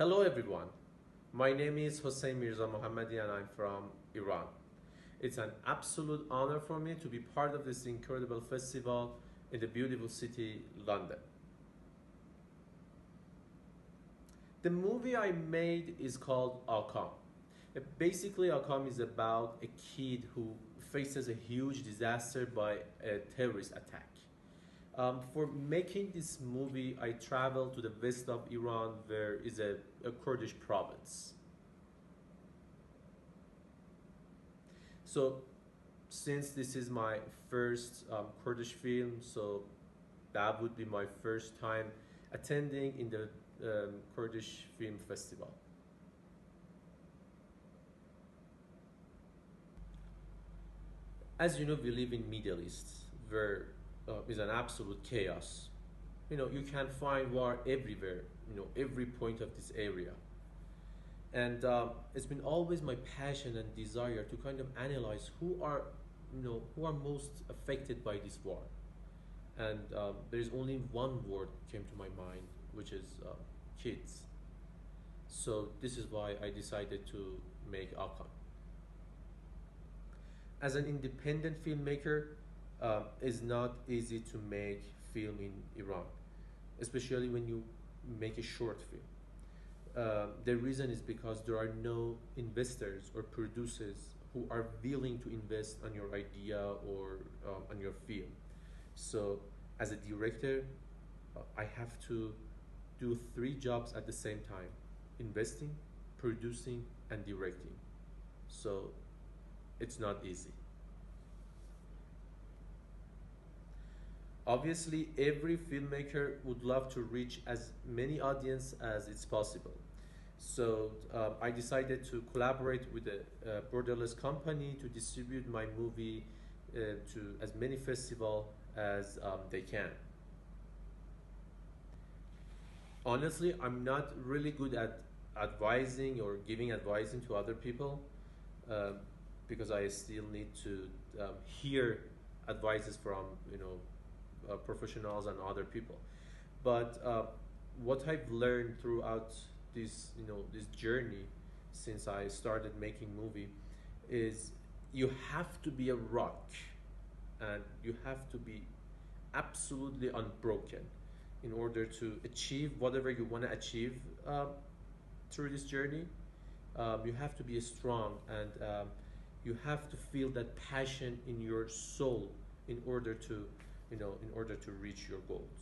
Hello everyone, my name is Hossein Mirza Mohammadi and I'm from Iran. It's an absolute honor for me to be part of this incredible festival in the beautiful city, London. The movie I made is called Akam. Basically, Akam is about a kid who faces a huge disaster by a terrorist attack. For making this movie, I traveled to the west of Iran, where is a Kurdish province. So, since this is my first Kurdish film, so that would be my first time attending in the Kurdish Film Festival. As you know, we live in Middle East, where is an absolute chaos. You can find war everywhere, every point of this area. And it's been always my passion and desire to kind of analyze who are most affected by this war. And there is only one word came to my mind, which is kids. So this is why I decided to make Akam. As an independent filmmaker, it's not easy to make film in Iran, especially when you make a short film. The reason is because there are no investors or producers who are willing to invest on your idea or on your film. So as a director, I have to do 3 jobs at the same time: investing, producing, and directing. So it's not easy. Obviously, every filmmaker would love to reach as many audience as it's possible. So I decided to collaborate with a borderless company to distribute my movie to as many festivals as they can. Honestly, I'm not really good at advising or giving advising to other people because I still need to hear advices from professionals and other people. But what I've learned throughout this journey since I started making movie is you have to be a rock and you have to be absolutely unbroken in order to achieve whatever you want to achieve through this journey. You have to be strong and you have to feel that passion in your soul in order to reach your goals.